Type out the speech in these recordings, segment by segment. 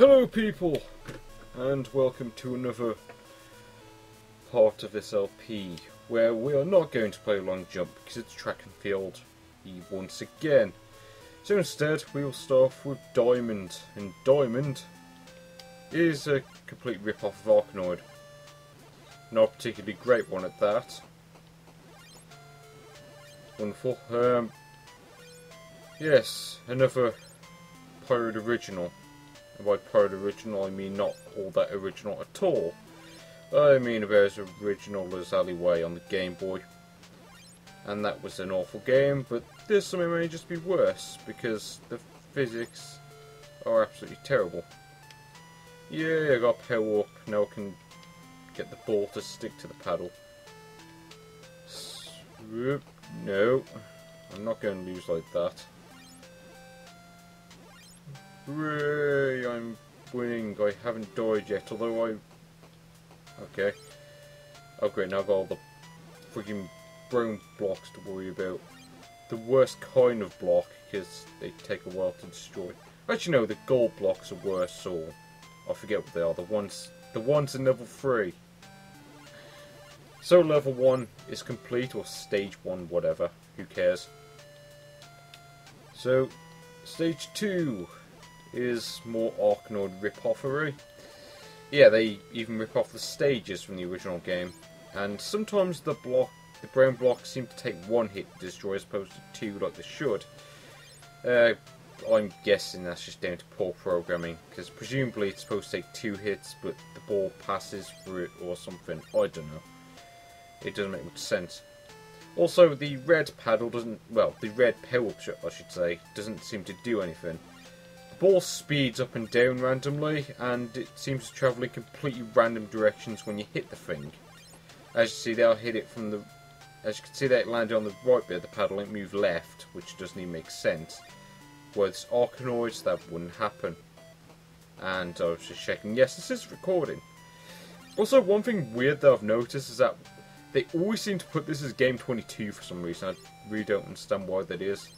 Hello people, and welcome to another part of this LP, where we are not going to play long jump because it's track and field once again. So instead we will start off with Diamond, and Diamond is a complete rip-off of Arkanoid. Not a particularly great one at that. Wonderful. Yes, another Pyroid original. And by Pyroid original I mean not all that original at all. I mean about as original as Alleyway on the Game Boy. And that was an awful game, but this something may just be worse, because the physics are absolutely terrible. Yeah, I got power up, now I can get the ball to stick to the paddle. Swoop. No, I'm not going to lose like that. Hooray, I'm winning. I haven't died yet, although I... Okay. Oh great, now I've got all the freaking brown blocks to worry about. The worst kind of block, because they take a while to destroy. Actually no, the gold blocks are worse, or... I forget what they are, the ones in level 3. So level 1 is complete, or stage 1, whatever, who cares. So, stage 2 is more Arkanoid rip-offery. Yeah, they even rip off the stages from the original game. And sometimes the brown blocks seem to take one hit to destroy as opposed to two like they should. I'm guessing that's just down to poor programming, because presumably it's supposed to take 2 hits, but the ball passes through it or something. I don't know. It doesn't make much sense. Also, the red paddle doesn't, well, the red power-up, I should say, doesn't seem to do anything. The ball speeds up and down randomly, and it seems to travel in completely random directions when you hit the thing. As you see, they'll hit it from the... As you can see, that it landed on the right bit of the paddle, it moved left, which doesn't even make sense. Whereas Arkanoids, that wouldn't happen. And I was just checking, yes, this is recording. Also, one thing weird that I've noticed is that they always seem to put this as game 22 for some reason. I really don't understand why that is.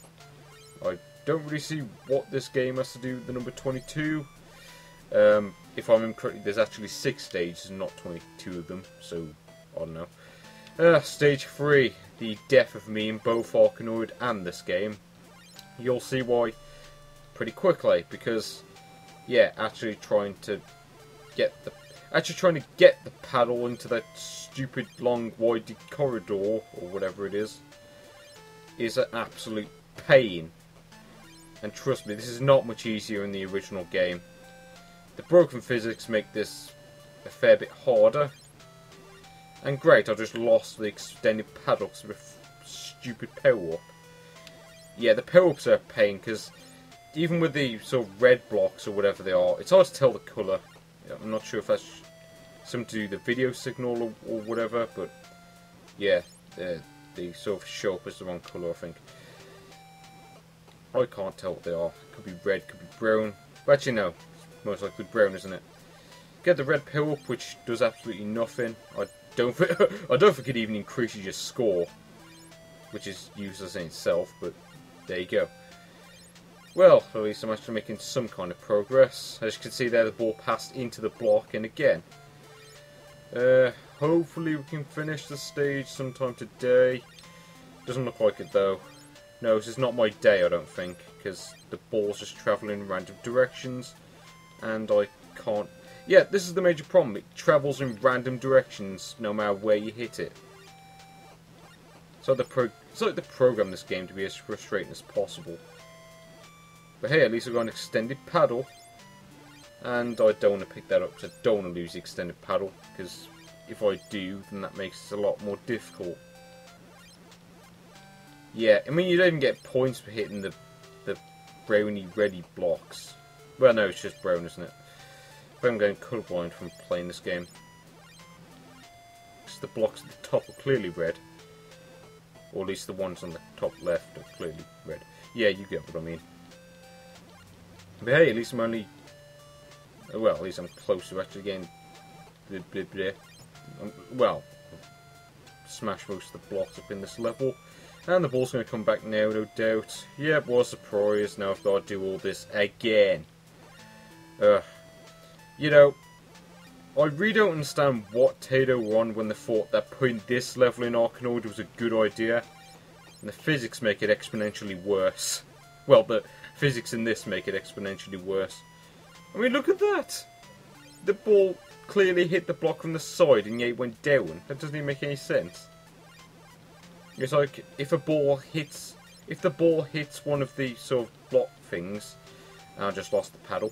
I don't really see what this game has to do with the number 22. If I remember correctly, there's actually 6 stages and not 22 of them, so I don't know. Stage 3, the death of me in both Arkanoid and this game. You'll see why pretty quickly, because, yeah, actually trying to get the paddle into that stupid long wide corridor, or whatever it is an absolute pain. And trust me, this is not much easier in the original game. The broken physics make this a fair bit harder. And great, I just lost the extended paddle because of a stupid power-up. Yeah, the power-ups are a pain, because even with the sort of red blocks or whatever they are, it's hard to tell the colour. I'm not sure if that's something to do with the video signal or whatever, but yeah, they sort of show up as the wrong colour, I think. I can't tell what they are. Could be red, could be brown. But actually no, it's most likely brown, isn't it? Get the red power up, which does absolutely nothing. I don't think it even increases your score, which is useless in itself, but there you go. Well, at least I'm actually making some kind of progress. As you can see there, the ball passed into the block, and again. Hopefully we can finish the stage sometime today. Doesn't look like it though. No, this is not my day, I don't think, because the ball's just travelling in random directions, and I can't... Yeah, this is the major problem. It travels in random directions, no matter where you hit it. It's like the program this game to be as frustrating as possible. But hey, at least I've got an extended paddle, and I don't want to pick that up, because I don't want to lose the extended paddle, because if I do, then that makes it a lot more difficult. Yeah, I mean, you don't even get points for hitting the browny-reddy blocks. Well, no, it's just brown, isn't it? But I'm going colourblind from playing this game. Because the blocks at the top are clearly red. Or at least the ones on the top left are clearly red. Yeah, you get what I mean. But hey, at least I'm only... Well, at least I'm closer actually getting... Well, smash most of the blocks up in this level. And the ball's going to come back now, no doubt. Yep, what a surprise. Now I've got to do all this again. You know, I really don't understand what Taito were on when they thought that putting this level in Arkanoid was a good idea. And the physics make it exponentially worse. Well, the physics in this make it exponentially worse. I mean, look at that! The ball clearly hit the block from the side and yet it went down. That doesn't even make any sense. It's like, if the ball hits one of the sort of block things, and I just lost the paddle.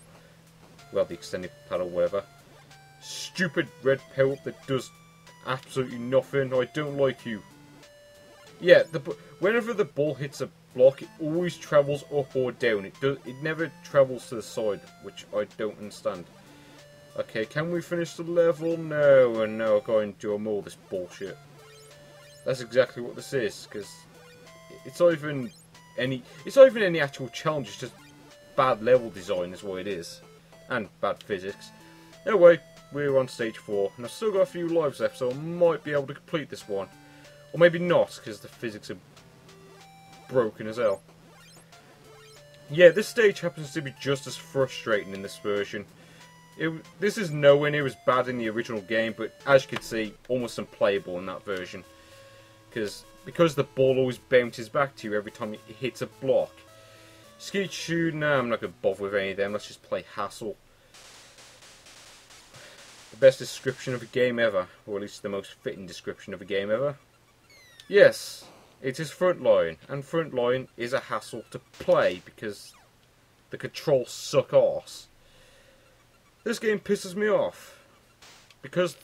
Well, the extended paddle, whatever. Stupid red power-up that does absolutely nothing. I don't like you. Yeah, whenever the ball hits a block, it always travels up or down. It never travels to the side, which I don't understand. Okay, can we finish the level? No, and now I'll go and do more of this bullshit. That's exactly what this is, because it's not even any actual challenge. It's just bad level design, is what it is, and bad physics. Anyway, we're on stage 4, and I've still got a few lives left, so I might be able to complete this one. Or maybe not, because the physics are broken as hell. Yeah, this stage happens to be just as frustrating in this version. This is nowhere near as bad in the original game, but as you can see, almost unplayable in that version. Because the ball always bounces back to you every time it hits a block. Skeet Shoo, nah, I'm not going to bother with any of them, let's just play Hassle. The best description of a game ever, or at least the most fitting description of a game ever. Yes, it is Frontline, and Frontline is a hassle to play because the controls suck arse. This game pisses me off because,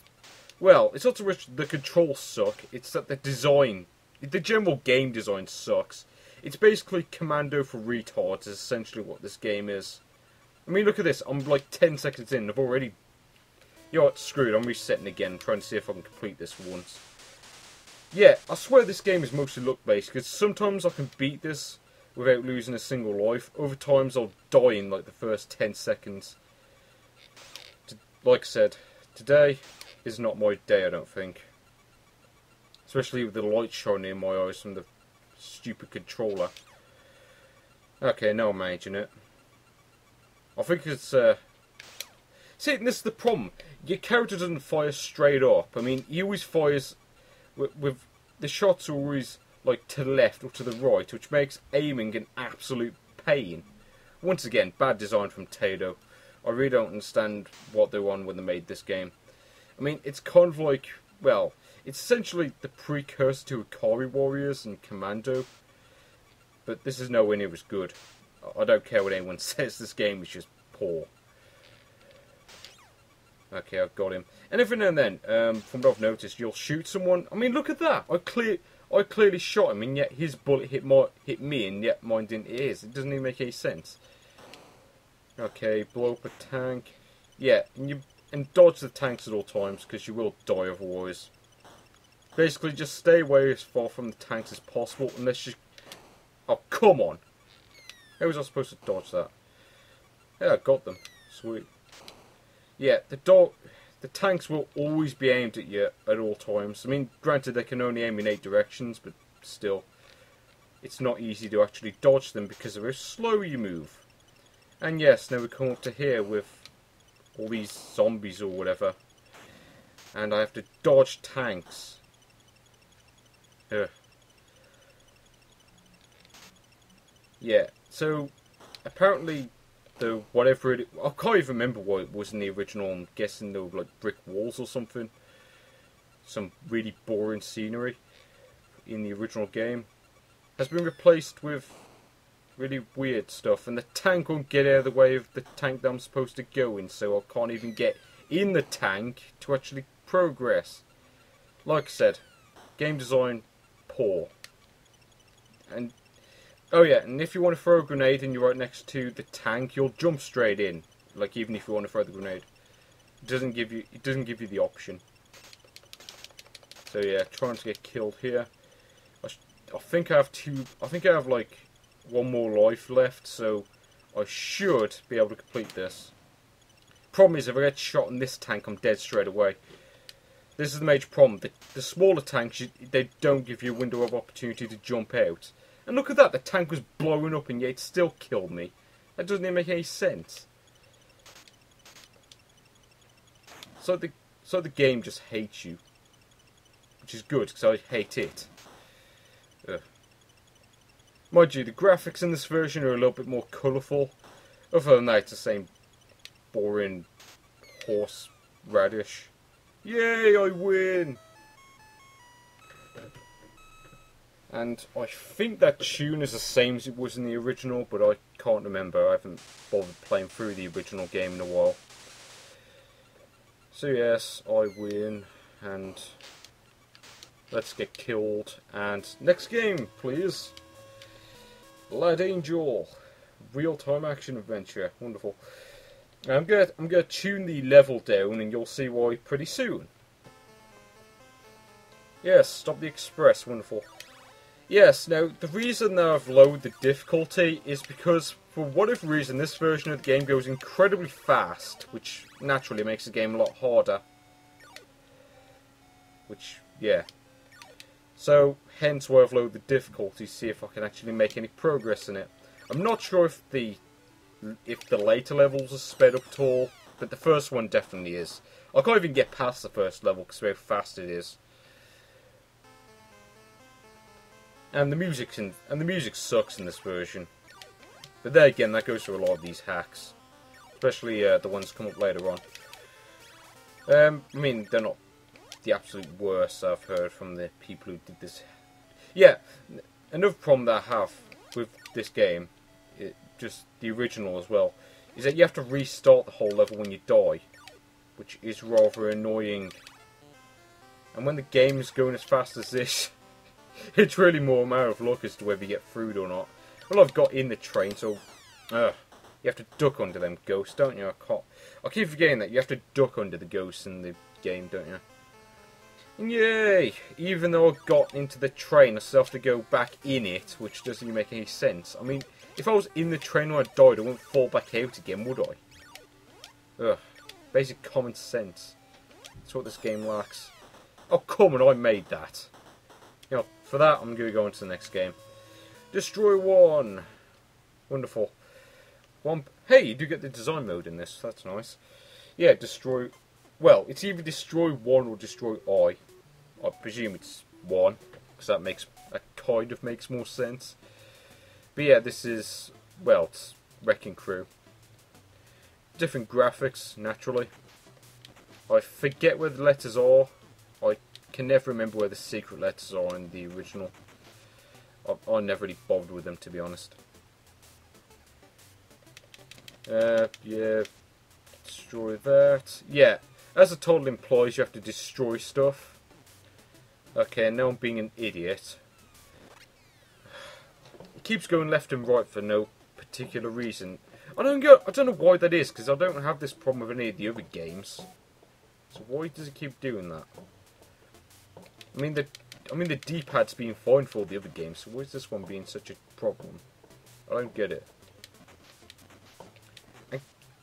well, it's not so much the controls suck, it's that the general game design sucks. It's basically Commando for retards is essentially what this game is. I mean, look at this, I'm like 10 seconds in, I've already... You know what, screw it, I'm resetting again, trying to see if I can complete this once. Yeah, I swear this game is mostly luck-based, because sometimes I can beat this without losing a single life. Other times I'll die in like the first 10 seconds. Like I said, today is not my day, I don't think. Especially with the light shining in my eyes from the stupid controller. Okay, now I'm managing it. I think it's... See, this is the problem. Your character doesn't fire straight up. I mean, he always fires... With the shots are always like to the left or to the right, which makes aiming an absolute pain. Once again, bad design from Taito. I really don't understand what they were on when they made this game. I mean, it's kind of like, well, it's essentially the precursor to Ikari Warriors and Commando, but this is nowhere near as good. I don't care what anyone says, this game is just poor. Okay, I've got him. And every now and then, from what I've noticed, you'll shoot someone. I mean, look at that. I clearly shot him, and yet his bullet hit me, and yet mine didn't hit his. It doesn't even make any sense. Okay, blow up a tank. Yeah, and dodge the tanks at all times, because you will die otherwise. Basically, just stay away as far from the tanks as possible, unless you... Oh, come on! How was I supposed to dodge that? Yeah, I got them. Sweet. Yeah, the tanks will always be aimed at you at all times. I mean, granted, they can only aim in 8 directions, but still, it's not easy to actually dodge them because of how slow you move. And yes, now we come up to here with all these zombies or whatever, and I have to dodge tanks. Ugh. Yeah, so apparently... whatever it... I can't even remember what it was in the original. I'm guessing there were like brick walls or something. Some really boring scenery in the original game. Has been replaced with really weird stuff. And the tank won't get out of the way of the tank that I'm supposed to go in. So I can't even get in the tank to actually progress. Like I said, game design, poor. And... oh yeah, and if you want to throw a grenade and you're right next to the tank, you'll jump straight in. Like even if you want to throw the grenade, it doesn't give you the option. So yeah, trying to get killed here. I think I have like one more life left, so I should be able to complete this. Problem is, if I get shot in this tank, I'm dead straight away. This is the major problem. The smaller tanks, they don't give you a window of opportunity to jump out. And look at that, the tank was blowing up and yet it still killed me. That doesn't even make any sense. so the game just hates you, which is good because I hate it. Ugh. Mind you, the graphics in this version are a little bit more colourful. Other than that, it's the same boring horse radish. Yay, I win! And I think that tune is the same as it was in the original, but I can't remember. I haven't bothered playing through the original game in a while. So yes, I win, and let's get killed. And next game, please. Lad Angel, real-time action adventure, wonderful. I'm gonna tune the level down, and you'll see why pretty soon. Yes, stop the express, wonderful. Yes, now the reason that I've lowered the difficulty is because for whatever reason this version of the game goes incredibly fast, which naturally makes the game a lot harder. Which, yeah. So, hence why I've lowered the difficulty, to see if I can actually make any progress in it. I'm not sure if the later levels are sped up at all, but the first one definitely is. I can't even get past the first level because of how fast it is. And the music sucks in this version. But there again, that goes for a lot of these hacks, especially the ones that come up later on. I mean, they're not the absolute worst I've heard from the people who did this. Yeah, another problem that I have with this game, just the original as well, is that you have to restart the whole level when you die, which is rather annoying. And when the game is going as fast as this, it's really more a matter of luck as to whether you get through or not. Well, I've got in the train, so you have to duck under them ghosts, don't you? I keep forgetting that you have to duck under the ghosts in the game, don't you? And yay! Even though I got into the train, I still have to go back in it, which doesn't make any sense. I mean, if I was in the train when I died, I wouldn't fall back out again, would I? Ugh. Basic common sense. That's what this game lacks. Oh, come on, I made that. You know, for that, I'm going to go into the next game. Destroy one. Wonderful. Hey, you do get the design mode in this. That's nice. Yeah, destroy. Well, it's either destroy one or destroy I. I presume it's one, because that kind of makes more sense. But yeah, this is, well, it's Wrecking Crew. Different graphics, naturally. I forget where the letters are. I can never remember where the secret letters are in the original. I never really bothered with them, to be honest. Yeah, destroy that. Yeah, as the title implies, you have to destroy stuff. Okay, now I'm being an idiot. It keeps going left and right for no particular reason. I don't know why that is, because I don't have this problem with any of the other games. So why does it keep doing that? I mean the D-pad's been fine for all the other games, so why is this one being such a problem? I don't get it.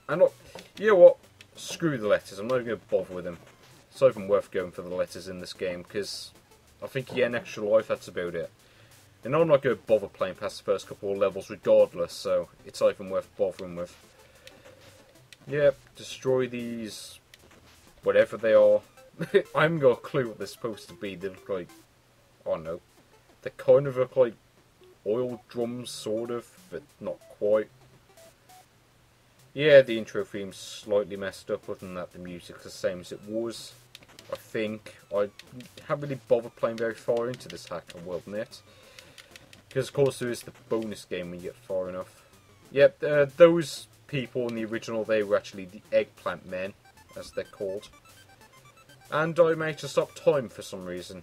You know what? Screw the letters. I'm not even going to bother with them. It's not even worth going for the letters in this game, because I think you get an extra life, that's about it. And I'm not going to bother playing past the first couple of levels regardless, so it's not even worth bothering with. Yep, destroy these, whatever they are. I haven't got a clue what they're supposed to be. They look like, I don't know, they kind of look like oil drums, sort of, but not quite. Yeah, the intro theme's slightly messed up, other than that the music's the same as it was, I think. I haven't really bothered playing very far into this hack, I will admit. Because of course there is the bonus game when you get far enough. Yep, those people in the original, they were actually the Eggplant Men, as they're called. And I managed to stop time for some reason.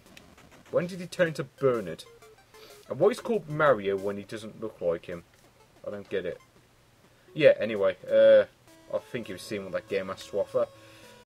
When did he turn into Bernard? And why is he called Mario when he doesn't look like him? I don't get it. Yeah, anyway, I think you've seen what that game has to offer.